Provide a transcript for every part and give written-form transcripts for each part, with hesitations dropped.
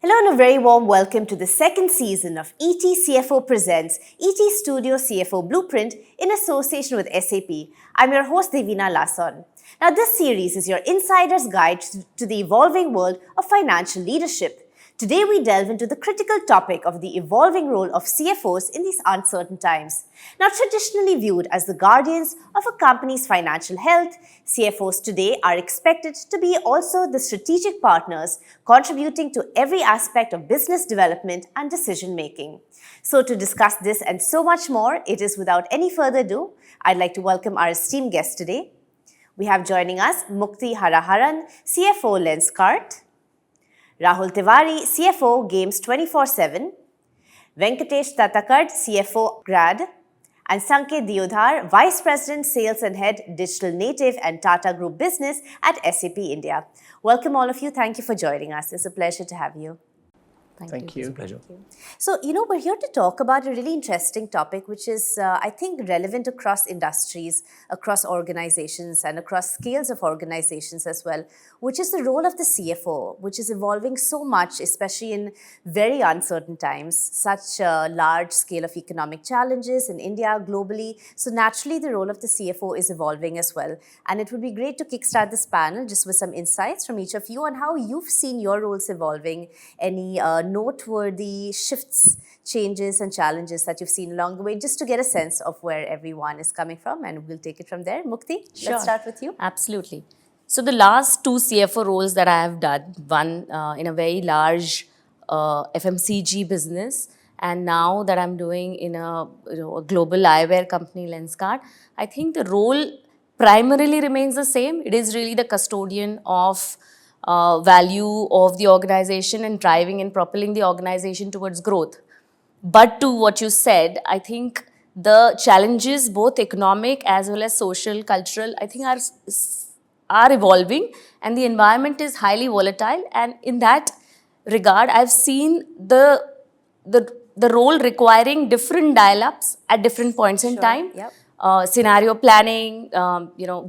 Hello and a very warm welcome to the second season of ETCFO Presents ET Studio CFO Blueprint in association with SAP. I'm your host Devina Lasson. Now this series is your insider's guide to the evolving world of financial leadership. Today we delve into the critical topic of the evolving role of CFOs in these uncertain times. Now traditionally viewed as the guardians of a company's financial health, CFOs today are expected to be also the strategic partners contributing to every aspect of business development and decision making. So to discuss this and so much more, it is without any further ado, I'd like to welcome our esteemed guest today. We have joining us Mukti Haraharan, CFO Lenskart, Rahul Tiwari, CFO Games 24/7, Venkatesh Tatakad, CFO Grad, and Sanket Diodhar, Vice President, Sales and Head, Digital Native and Tata Group Business at SAP India. Welcome all of you. Thank you for joining us. It's a pleasure to have you. Thank you. It's a pleasure. So, we're here to talk about a really interesting topic, which is, I think, relevant across industries, across organizations, and across scales of organizations as well, which is the role of the CFO, which is evolving so much, especially in very uncertain times, such a large scale of economic challenges in India, globally. So, naturally, the role of the CFO is evolving as well. And it would be great to kickstart this panel just with some insights from each of you on how you've seen your roles evolving, any noteworthy shifts, changes and challenges that you've seen along the way, just to get a sense of where everyone is coming from, and we'll take it from there. Mukti, let's start with you. Absolutely. So the last two CFO roles that I have done, one in a very large FMCG business, and now that I'm doing in a global eyewear company, Lenskart, I think the role primarily remains the same. It is really the custodian of value of the organization and driving and propelling the organization towards growth. But to what you said, I think the challenges, both economic as well as social, cultural, I think are evolving, and the environment is highly volatile. And in that regard, I've seen the role requiring different dial-ups at different points in time. Yep. Scenario planning,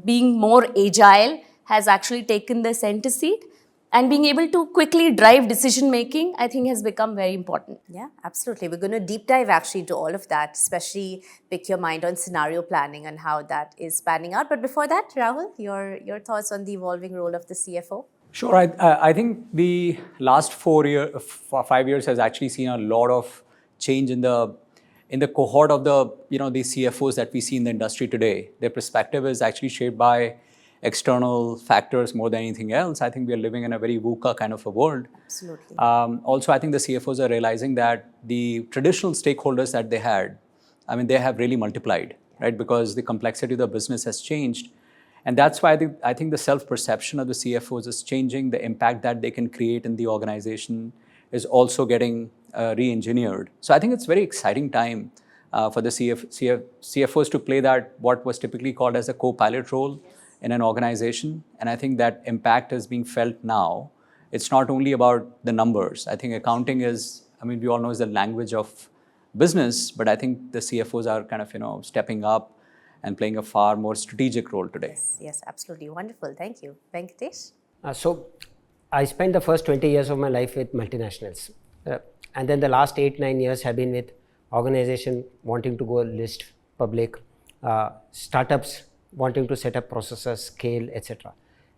being more agile has actually taken the center seat, and being able to quickly drive decision making, I think, has become very important. Yeah, absolutely. We're going to deep dive actually into all of that, especially pick your mind on scenario planning and how that is panning out. But before that, Rahul, your thoughts on the evolving role of the CFO? Sure. I think the last 5 years has actually seen a lot of change in the cohort of the CFOs that we see in the industry today. Their perspective is actually shaped by external factors more than anything else. I think we are living in a very VUCA kind of a world. Absolutely. Also, I think the CFOs are realizing that the traditional stakeholders that they had, they have really multiplied, right? Because the complexity of the business has changed. And that's why I think the self-perception of the CFOs is changing. The impact that they can create in the organization is also getting re-engineered. So I think it's a very exciting time for the CFOs to play that, what was typically called as a co-pilot role in an organization. And I think that impact is being felt now. It's not only about the numbers. I think accounting is, we all know is the language of business, but I think the CFOs are kind of, stepping up and playing a far more strategic role today. Yes, absolutely. Wonderful. Thank you. Venkatesh? So I spent the first 20 years of my life with multinationals. And then the last 8-9 years have been with organization wanting to go list public, startups wanting to set up processes, scale, etc.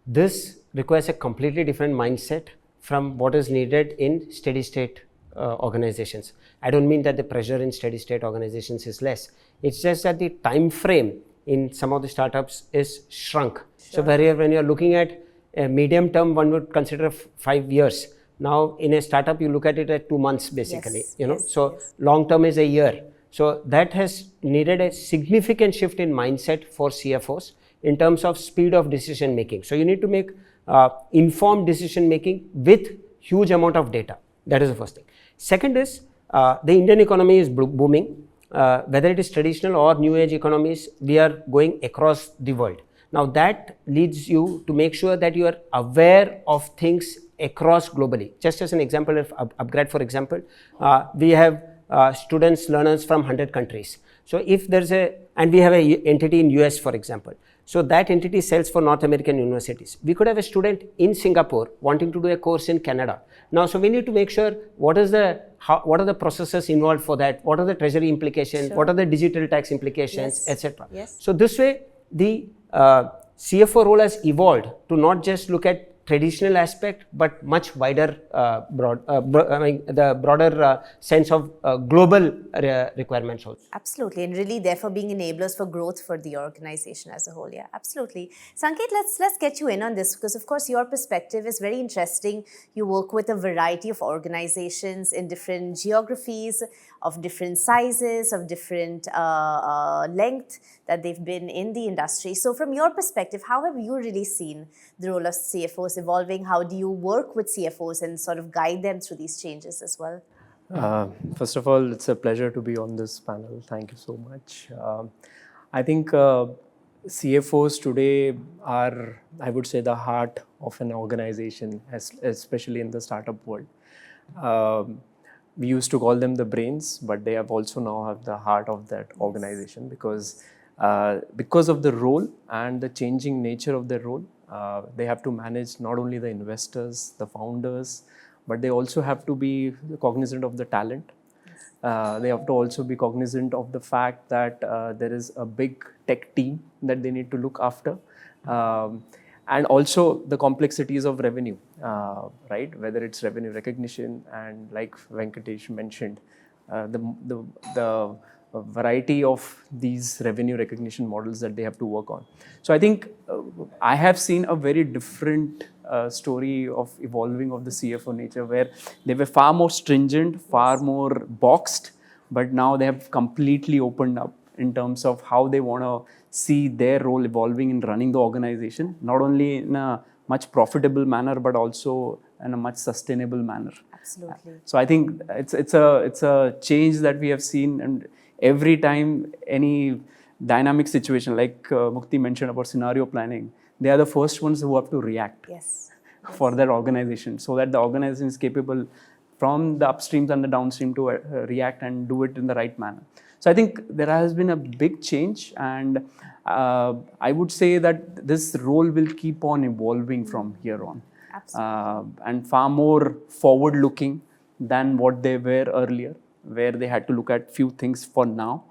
This requires a completely different mindset from what is needed in steady state organizations. I don't mean that the pressure in steady state organizations is less. It's just that the time frame in some of the startups is shrunk. Sure. So when you're looking at a medium term, one would consider 5 years. Now in a startup, you look at it at 2 months basically. Yes. Long term is a year. So that has needed a significant shift in mindset for CFOs in terms of speed of decision making. So you need to make informed decision making with huge amount of data. That is the first thing. Second is the Indian economy is booming. Whether it is traditional or new age economies, we are going across the world. Now that leads you to make sure that you are aware of things across globally. Just as an example of upgrade, for example, we have students, learners from 100 countries. So if there's a and we have a entity in US, for example. So that entity sells for North American universities. We could have a student in Singapore wanting to do a course in Canada. Now, so we need to make sure what are the processes involved for that, what are the treasury implications, what are the digital tax implications, etc. Yes. So this way, the CFO role has evolved to not just look at traditional aspect, but much wider, the broader sense of global requirements also. Absolutely, and really therefore being enablers for growth for the organization as a whole. Yeah, absolutely. Sanket, let's get you in on this, because of course your perspective is very interesting. You work with a variety of organizations in different geographies, of different sizes, of different length that they've been in the industry. So from your perspective, how have you really seen the role of CFOs evolving? How do you work with CFOs and sort of guide them through these changes as well? First of all, it's a pleasure to be on this panel. Thank you so much. I think CFOs today are, I would say, the heart of an organization, especially in the startup world. We used to call them the brains, but they have also now have the heart of that organization, because of the role and the changing nature of their role. They have to manage not only the investors, the founders, but they also have to be cognizant of the talent. They have to also be cognizant of the fact that there is a big tech team that they need to look after. And also the complexities of revenue, right? Whether it's revenue recognition, and like Venkatesh mentioned, the variety of these revenue recognition models that they have to work on. So I think I have seen a very different story of evolving of the CFO nature, where they were far more stringent, far more boxed, but now they have completely opened up in terms of how they want to see their role evolving in running the organization, not only in a much profitable manner, but also in a much sustainable manner. Absolutely. So I think it's a change that we have seen, and every time any dynamic situation, like Mukti mentioned about scenario planning, they are the first ones who have to react for their organization, so that the organization is capable from the upstreams and the downstream to react and do it in the right manner. So I think there has been a big change, and I would say that this role will keep on evolving from here on, and far more forward-looking than what they were earlier, where they had to look at few things for now.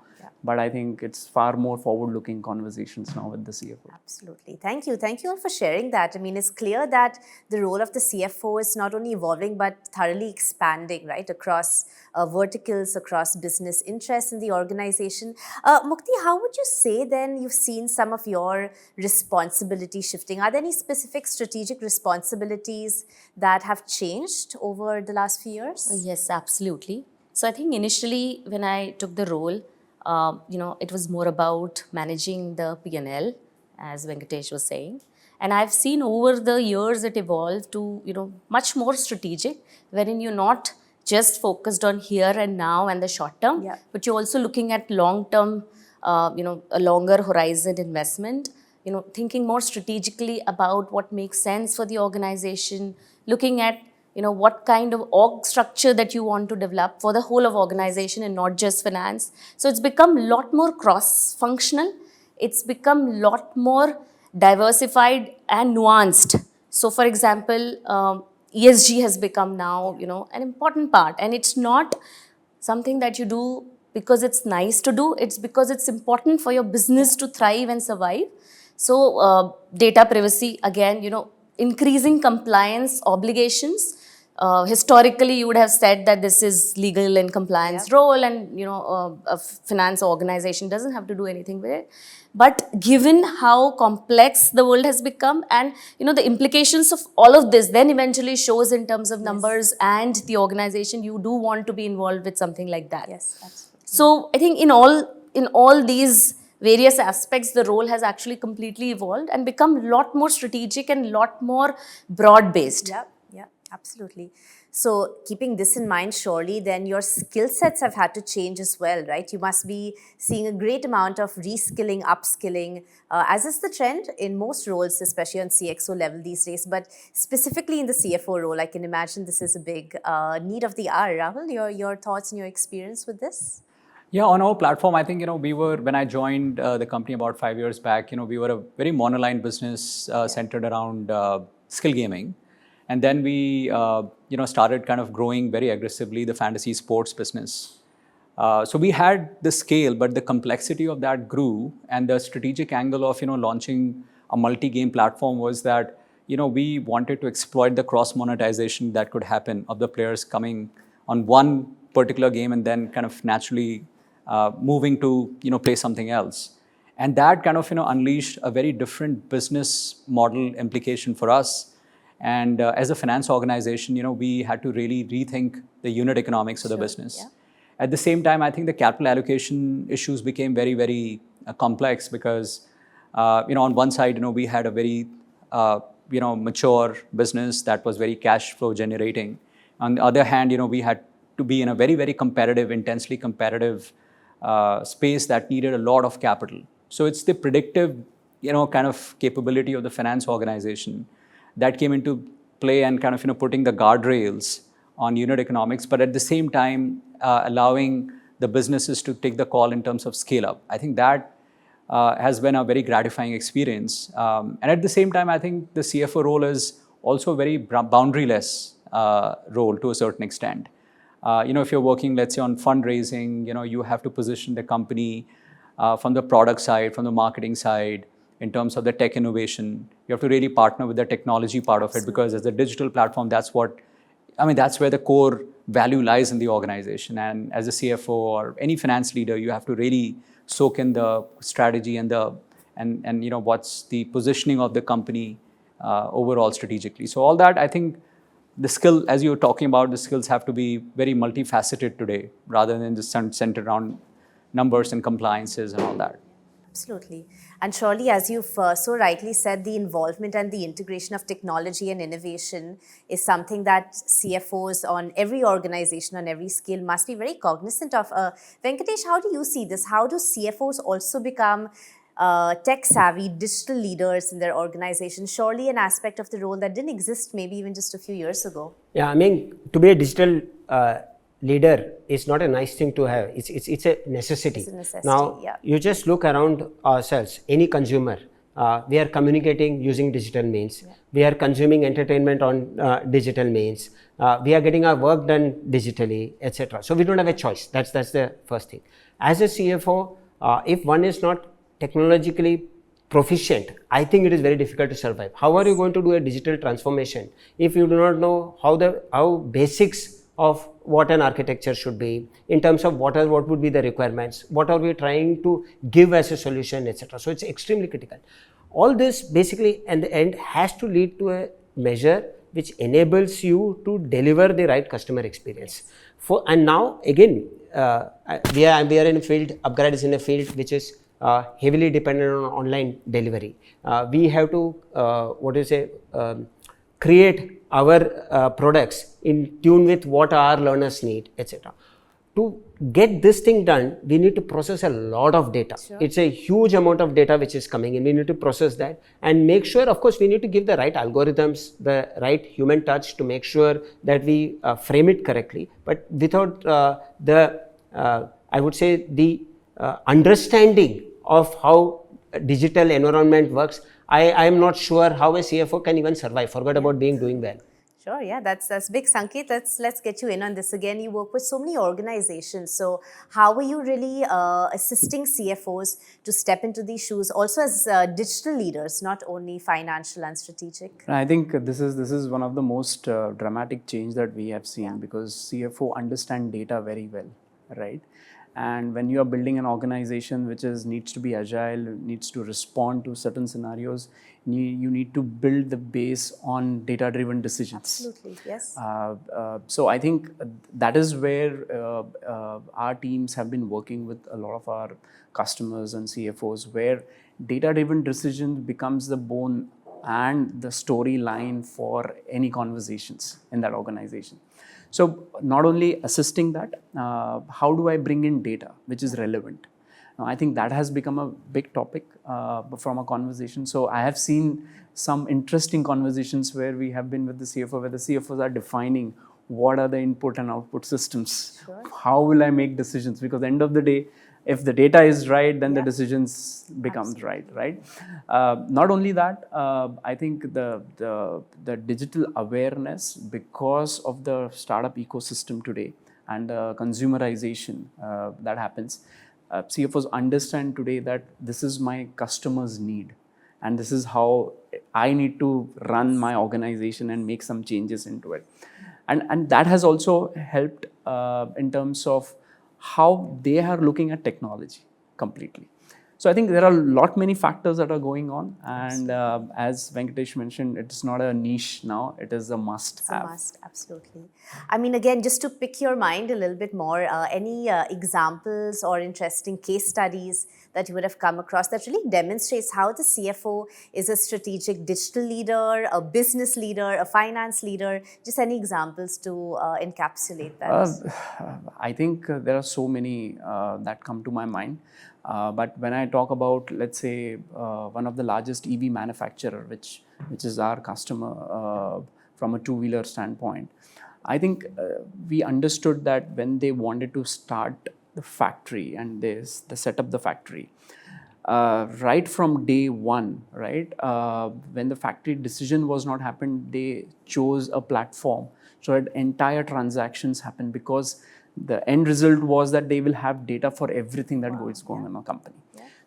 But I think it's far more forward-looking conversations now with the CFO. Absolutely. Thank you. Thank you all for sharing that. I mean, it's clear that the role of the CFO is not only evolving, but thoroughly expanding, right, across verticals, across business interests in the organization. Mukti, how would you say then you've seen some of your responsibility shifting? Are there any specific strategic responsibilities that have changed over the last few years? Yes, absolutely. So I think initially when I took the role, it was more about managing the P&L, as Venkatesh was saying. And I've seen over the years it evolved to, much more strategic, wherein you're not just focused on here and now and the short term, but you're also looking at long-term, a longer horizon investment, thinking more strategically about what makes sense for the organization, looking at what kind of org structure that you want to develop for the whole of organization and not just finance. So it's become a lot more cross-functional. It's become a lot more diversified and nuanced. So for example, ESG has become now, an important part. And it's not something that you do because it's nice to do. It's because it's important for your business to thrive and survive. So data privacy, again, increasing compliance obligations. Historically, you would have said that this is legal and compliance role, and a finance organization doesn't have to do anything with it. But given how complex the world has become, and the implications of all of this then eventually shows in terms of numbers and the organization, you do want to be involved with something like that. Yes, absolutely. So I think in all these various aspects, the role has actually completely evolved and become a lot more strategic and a lot more broad-based. Yeah, absolutely. So keeping this in mind, surely then your skill sets have had to change as well, right? You must be seeing a great amount of reskilling, upskilling, as is the trend in most roles, especially on CXO level these days. But specifically in the CFO role, I can imagine this is a big need of the hour. Rahul, your thoughts and your experience with this? Yeah, on our platform, I think, we were, when I joined the company about 5 years back, we were a very monoline business centered around skill gaming. And then we, started kind of growing very aggressively the fantasy sports business. So we had the scale, but the complexity of that grew, and the strategic angle of, launching a multi-game platform was that, we wanted to exploit the cross monetization that could happen of the players coming on one particular game and then kind of naturally moving to play something else. And that kind of unleashed a very different business model implication for us. And as a finance organization, we had to really rethink the unit economics of the business. Yeah. At the same time, I think the capital allocation issues became very, very complex because on one side, we had a very mature business that was very cash flow generating. On the other hand, we had to be in a very, very competitive, intensely competitive space that needed a lot of capital. So it's the predictive, kind of capability of the finance organization that came into play and kind of, putting the guardrails on unit economics, but at the same time, allowing the businesses to take the call in terms of scale up. I think that has been a very gratifying experience. And at the same time, I think the CFO role is also a very boundaryless role to a certain extent. If you're working, let's say, on fundraising, you have to position the company from the product side, from the marketing side, in terms of the tech innovation. You have to really partner with the technology part of it, because as a digital platform, that's where the core value lies in the organization. And as a CFO or any finance leader, you have to really soak in the strategy and what's the positioning of the company overall strategically. So all that, I think, the skill, as you were talking about, the skills have to be very multifaceted today, rather than just centered around numbers and compliances and all that. Absolutely. And surely, as you've so rightly said, the involvement and the integration of technology and innovation is something that CFOs on every organization, on every scale, must be very cognizant of. Venkatesh, how do you see this? How do CFOs also become tech-savvy digital leaders in their organization? Surely an aspect of the role that didn't exist maybe even just a few years ago. Yeah, to be a digital leader is not a nice thing to have. It's a necessity. It's a necessity, now, yeah. you just look around ourselves, any consumer, we are communicating using digital means. Yeah. We are consuming entertainment on digital means. We are getting our work done digitally, etc. So we don't have a choice. That's the first thing. As a CFO, if one is not technologically proficient, I think it is very difficult to survive. How are you going to do a digital transformation if you do not know how basics of what an architecture should be, in terms of what would be the requirements, what are we trying to give as a solution, etc. So it's extremely critical. All this basically in the end has to lead to a measure which enables you to deliver the right customer experience. And now again, we are in a field, Upgrad is in a field which is heavily dependent on online delivery. We have to create our products in tune with what our learners need, etc. To get this thing done, we need to process a lot of data. Sure. It's a huge amount of data which is coming in. We need to process that and make sure, of course, we need to give the right algorithms, the right human touch to make sure that we frame it correctly. But without I would say, the understanding of how a digital environment works, I am not sure how a CFO can even survive. Forget about doing well. Sure, yeah, that's big, Sanket. Let's get you in on this again. You work with so many organizations. So how are you really assisting CFOs to step into these shoes, also as digital leaders, not only financial and strategic? I think this is one of the most dramatic change that we have seen, because CFO understand data very well, right? And when you are building an organization which needs to be agile, needs to respond to certain scenarios, you need to build the base on data-driven decisions. Absolutely, yes. So I think that is where our teams have been working with a lot of our customers and CFOs, where data-driven decision becomes the bone and the storyline for any conversations in that organization. So not only assisting that, how do I bring in data which is relevant? Now, I think that has become a big topic from a conversation. So I have seen some interesting conversations where we have been with the CFO, where the CFOs are defining what are the input and output systems? How will I make decisions? Because end of the day, if the data is right, then the decisions becomes right? Not only that, I think the digital awareness, because of the startup ecosystem today and the consumerization that happens, CFOs understand today that this is my customer's need, and this is how I need to run my organization and make some changes into it. And that has also helped in terms of how they are looking at technology completely. So I think there are many factors that are going on, and as Venkatesh mentioned, it's not a niche now; it is a must-have. It's a must, absolutely. I mean, again, just to pick your mind a little bit more, any examples or interesting case studies that you would have come across that really demonstrates how the CFO is a strategic digital leader, a business leader, a finance leader? Just any examples to encapsulate that. I think there are so many that come to my mind. But when I talk about, let's say, one of the largest EV manufacturer, which is our customer from a two-wheeler standpoint, I think we understood that when they wanted to start the factory and they set up the factory, right from day one, right, when the factory decision was not happened, they chose a platform so that entire transactions happen, because the end result was that they will have data for everything that is going on in a company.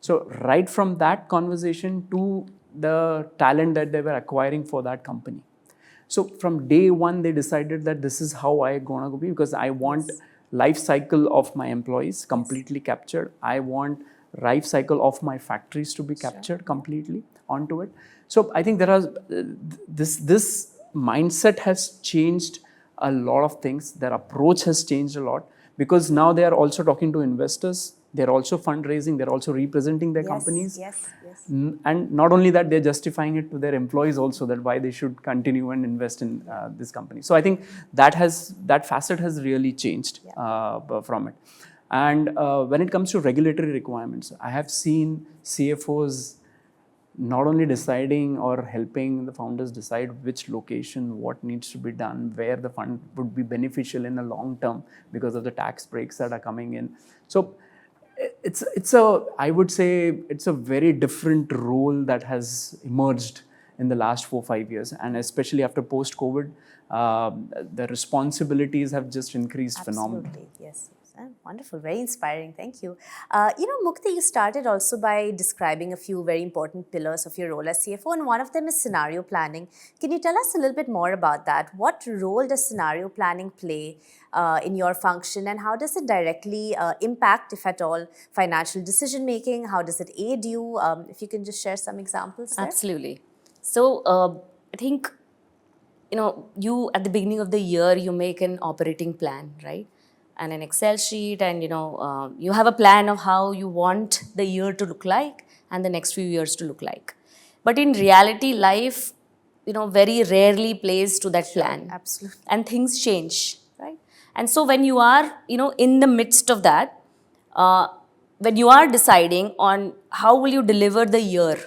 So right from that conversation to the talent that they were acquiring for that company. So from day one, they decided that this is how I'm gonna be, because I want life cycle of my employees completely captured. I want life cycle of my factories to be captured completely onto it. So I think there are this mindset has changed a lot of things. Their approach has changed a lot, because now they are also talking to investors. They're also fundraising. They're also representing their companies. Yes. And not only that, they're justifying it to their employees also, that why they should continue and invest in this company. So I think that facet has really changed from it. And when it comes to regulatory requirements, I have seen CFOs not only deciding or helping the founders decide which location, what needs to be done, where the fund would be beneficial in the long term because of the tax breaks that are coming in. So I would say it's a very different role that has emerged in the last 4-5 years, and especially after post-COVID, the responsibilities have just increased phenomenally. Absolutely, yes. Wonderful, very inspiring, thank you. Mukti, you started also by describing a few very important pillars of your role as CFO, and one of them is scenario planning. Can you tell us a little bit more about that? What role does scenario planning play in your function, and how does it directly impact, if at all, financial decision making? How does it aid you? If you can just share some examples there. Absolutely. So I think, you at the beginning of the year, you make an operating plan, right? And an Excel sheet, and you have a plan of how you want the year to look like and the next few years to look like. But in reality, life, very rarely plays to that plan. Absolutely. And things change, right? And so when you are, in the midst of that, when you are deciding on how will you deliver the year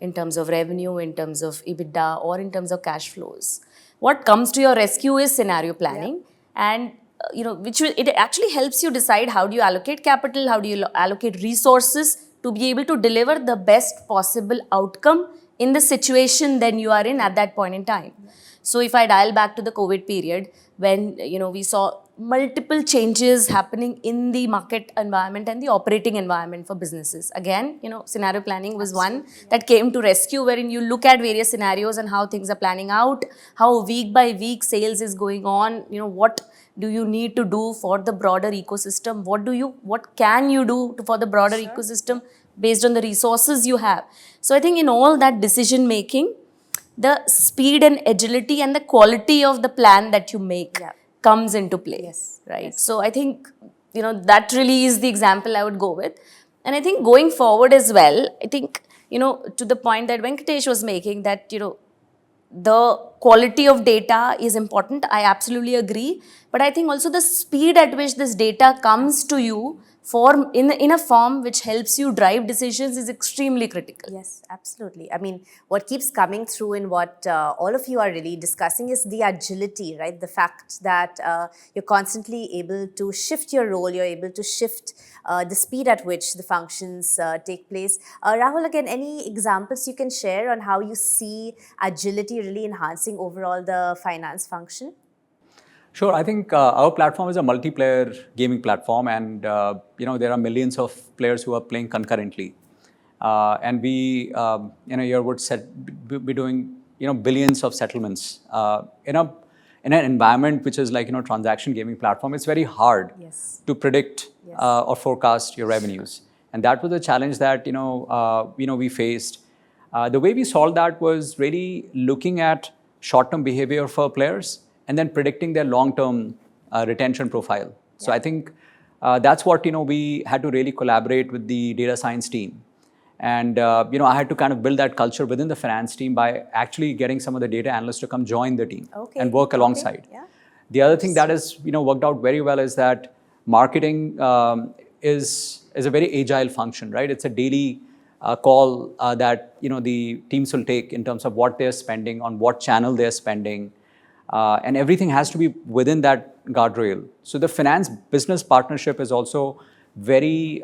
in terms of revenue, in terms of EBITDA, or in terms of cash flows, what comes to your rescue is scenario planning. And it actually helps you decide how do you allocate capital, how do you allocate resources to be able to deliver the best possible outcome in the situation then you are in at that point in time. So if I dial back to the COVID period, when we saw multiple changes happening in the market environment and the operating environment for businesses. Again, scenario planning was one that came to rescue, wherein you look at various scenarios and how things are planning out, how week by week sales is going on, what do you need to do for the broader ecosystem? What can you do for the broader ecosystem based on the resources you have? So I think in all that decision making, the speed and agility and the quality of the plan that you make comes into play, right? Yes. So I think, that really is the example I would go with. And I think going forward as well, I think, to the point that Venkatesh was making, that, the quality of data is important. I absolutely agree. But I think also the speed at which this data comes to you in a form which helps you drive decisions is extremely critical. Yes, absolutely. I mean, what keeps coming through in what all of you are really discussing is the agility, right? The fact that you're constantly able to shift your role, you're able to shift the speed at which the functions take place. Rahul, again, any examples you can share on how you see agility really enhancing overall the finance function? Sure. I think our platform is a multiplayer gaming platform, and there are millions of players who are playing concurrently, and we here would be doing billions of settlements in an environment which is like transaction gaming platform. It's very hard Yes. to predict or forecast your revenues, and that was the challenge that we faced. The way we solved that was really looking at short-term behavior for players and then predicting their long-term retention profile. So I think that's what we had to really collaborate with the data science team, and I had to kind of build that culture within the finance team by actually getting some of the data analysts to come join the team and work alongside. Yeah. The other thing that has worked out very well is that marketing is a very agile function, right? It's a daily call that the teams will take in terms of what they're spending, on what channel they're spending, and everything has to be within that guardrail. So the finance business partnership is also very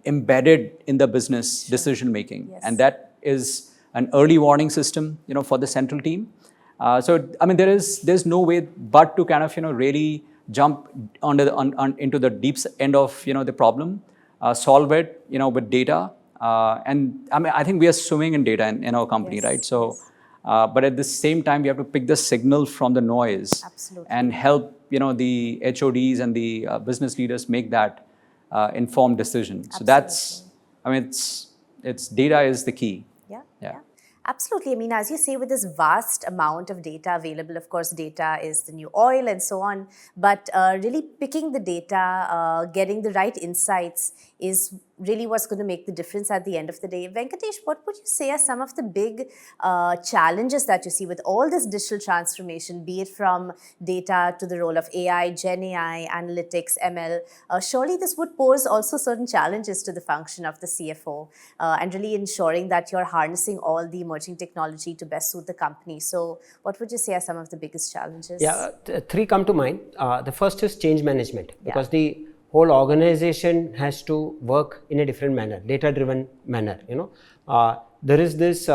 embedded in the business decision making, and that is an early warning system, for the central team. So I mean, there's no way but to kind of really jump into the deep end of the problem, solve it with data, and I mean I think we are swimming in data in our company, right? So. But at the same time, we have to pick the signal from the noise. Absolutely. And help the HODs and the business leaders make that informed decision. So that's, I mean, it's data is the key. Yeah. Absolutely. I mean, as you say, with this vast amount of data available, of course, data is the new oil and so on. But really picking the data, getting the right insights is really what's going to make the difference at the end of the day. Venkatesh, what would you say are some of the big challenges that you see with all this digital transformation, be it from data to the role of AI, Gen AI, analytics, ML? Surely this would pose also certain challenges to the function of the CFO and really ensuring that you're harnessing all the emerging technology to best suit the company. So what would you say are some of the biggest challenges? Yeah, three come to mind. The first is change management, because the whole organization has to work in a different manner, data-driven manner. There is this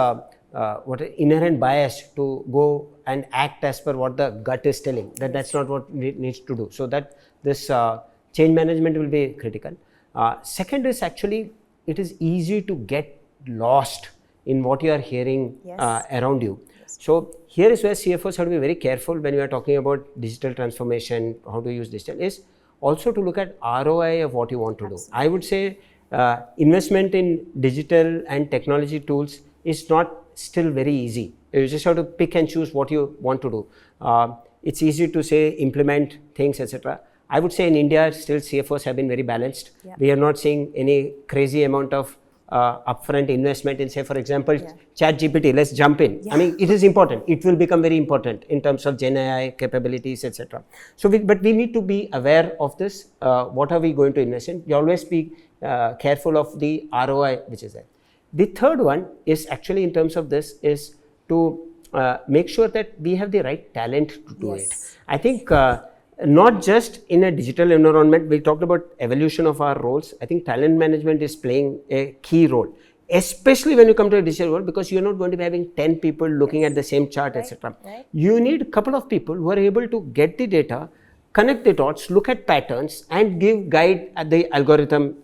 inherent bias to go and act as per what the gut is telling. That's not what it needs to do. So that this change management will be critical. Second is actually it is easy to get lost in what you are hearing around you. So here is where CFOs have to be very careful when you are talking about digital transformation, how to use digital, is also to look at ROI of what you want to do. I would say investment in digital and technology tools is not still very easy. You just have to pick and choose what you want to do. It's easy to say implement things, etc. I would say in India still CFOs have been very balanced. We are not seeing any crazy amount of upfront investment in, say, for example, ChatGPT. Let's jump in. I mean, it is important. It will become very important in terms of Gen AI capabilities, etc. So, but we need to be aware of this. What are we going to invest in? You always be careful of the ROI which is there. The third one is actually in terms of this is to make sure that we have the right talent to do it. I think not just in a digital environment, we talked about evolution of our roles. I think talent management is playing a key role, especially when you come to a digital world, because you're not going to be having 10 people looking at the same chart, etc. You need a couple of people who are able to get the data, connect the dots, look at patterns, and guide at the algorithm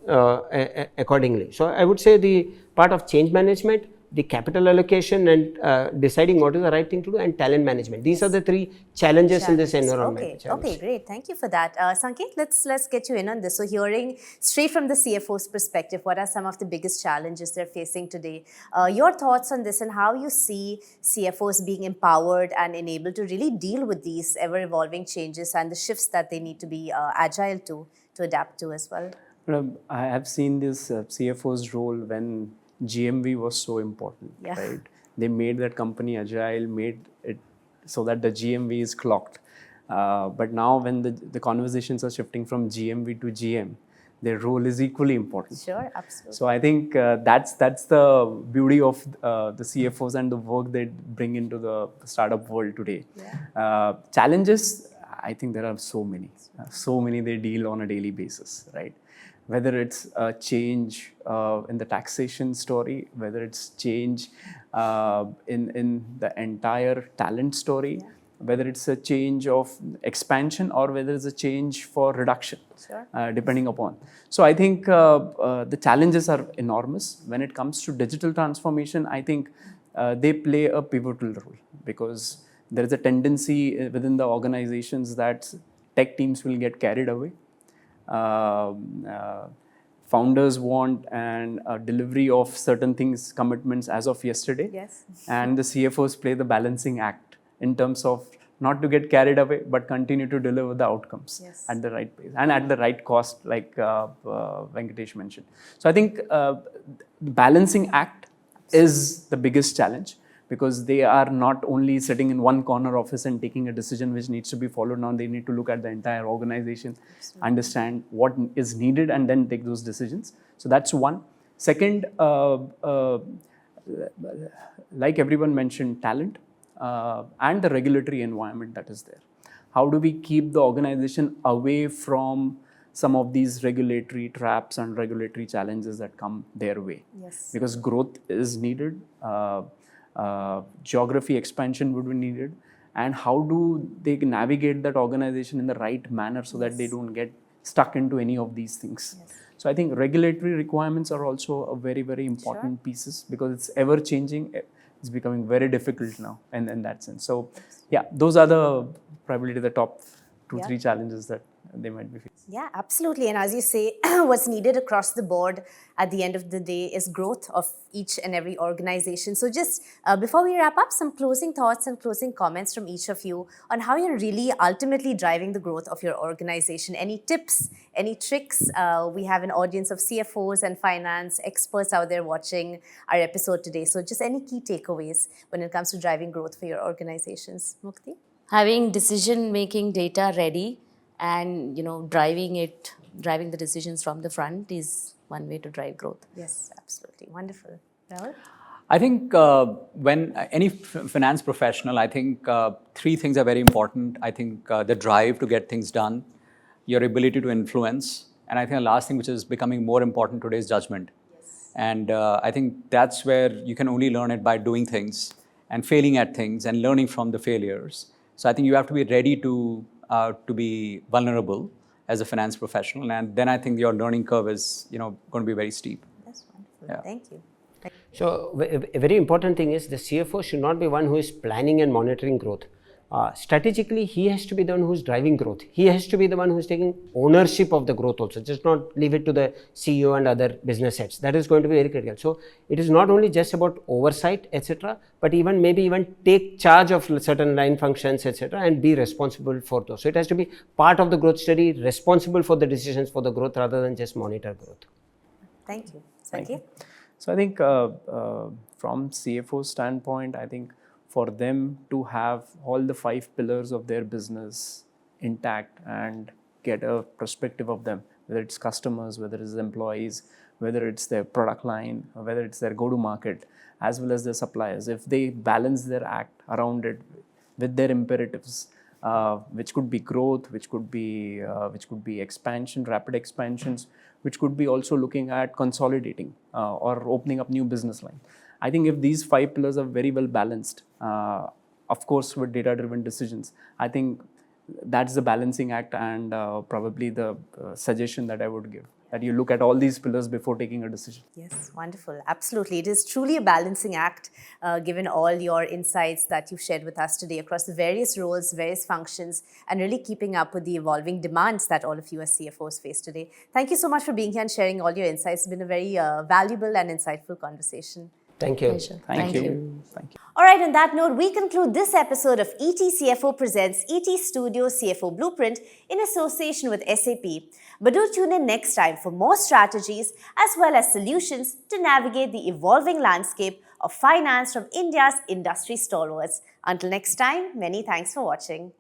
accordingly. So I would say the part of change management, the capital allocation, and deciding what is the right thing to do, and talent management. These are the three challenges in this environment. Okay, great. Thank you for that. Sanket, let's get you in on this. So hearing straight from the CFO's perspective, what are some of the biggest challenges they're facing today? Your thoughts on this and how you see CFOs being empowered and enabled to really deal with these ever-evolving changes and the shifts that they need to be agile to adapt to as well? I have seen this CFO's role when GMV was so important, right? They made that company agile, made it so that the GMV is clocked. But now when the conversations are shifting from GMV to GM, their role is equally important. Sure, absolutely. So I think that's the beauty of the CFOs and the work they bring into the startup world today. Challenges, I think there are so many they deal on a daily basis, right? Whether it's a change in the taxation story, whether it's change in the entire talent story, whether it's a change of expansion or whether it's a change for reduction, depending upon. So I think the challenges are enormous. When it comes to digital transformation, I think they play a pivotal role, because there is a tendency within the organizations that tech teams will get carried away. Founders want and delivery of certain things, commitments as of yesterday. Yes. And the CFOs play the balancing act in terms of not to get carried away, but continue to deliver the outcomes at the right pace and at the right cost, like Venkatesh mentioned. So I think the balancing act is the biggest challenge, because they are not only sitting in one corner office and taking a decision which needs to be followed. Now they need to look at the entire organization, understand what is needed, and then take those decisions. So that's one. Second, like everyone mentioned, talent and the regulatory environment that is there. How do we keep the organization away from some of these regulatory traps and regulatory challenges that come their way? Yes. Because growth is needed, geography expansion would be needed, and how do they navigate that organization in the right manner so that they don't get stuck into any of these things? So I think regulatory requirements are also a very, very important pieces, because it's ever changing. It's becoming very difficult now, and in that sense. So yeah, those are probably the top 2-3 challenges that they might be facing. Yeah, absolutely. And as you say, what's needed across the board at the end of the day is growth of each and every organization. So just before we wrap up, some closing thoughts and closing comments from each of you on how you're really ultimately driving the growth of your organization. Any tips, any tricks? We have an audience of CFOs and finance experts out there watching our episode today. So just any key takeaways when it comes to driving growth for your organizations. Mukti? Having decision-making data ready and driving the decisions from the front is one way to drive growth. Yes, absolutely. Wonderful. Rahul? I think when any finance professional, I think 3 things are very important. I think the drive to get things done, your ability to influence, and I think the last thing which is becoming more important today is judgment. And I think that's where you can only learn it by doing things and failing at things and learning from the failures. So I think you have to be ready to be vulnerable as a finance professional, and then I think your learning curve is going to be very steep. That's wonderful. Thank you. So a very important thing is the CFO should not be one who is planning and monitoring growth. Strategically, he has to be the one who is driving growth. He has to be the one who is taking ownership of the growth also. Just not leave it to the CEO and other business heads. That is going to be very critical. So it is not only just about oversight, etc., but maybe even take charge of certain line functions, etc., and be responsible for those. So it has to be part of the growth study, responsible for the decisions for the growth rather than just monitor growth. Thank you. Thank you. So I think from CFO standpoint, I think for them to have all the 5 pillars of their business intact and get a perspective of them, whether it's customers, whether it's employees, whether it's their product line, or whether it's their go-to-market, as well as their suppliers, if they balance their act around it with their imperatives, which could be growth, which could be expansion, rapid expansions, which could be also looking at consolidating or opening up new business line. I think if these 5 pillars are very well balanced, of course with data-driven decisions, I think that's the balancing act, and probably the suggestion that I would give, that you look at all these pillars before taking a decision. Yes, wonderful. Absolutely. It is truly a balancing act, given all your insights that you've shared with us today across the various roles, various functions, and really keeping up with the evolving demands that all of you as CFOs face today. Thank you so much for being here and sharing all your insights. It's been a very valuable and insightful conversation. Thank you. Pleasure. Thank you. Thank you. All right, on that note, we conclude this episode of ETCFO Presents ET Studio CFO Blueprint in association with SAP. But do tune in next time for more strategies as well as solutions to navigate the evolving landscape of finance from India's industry stalwarts. Until next time, many thanks for watching.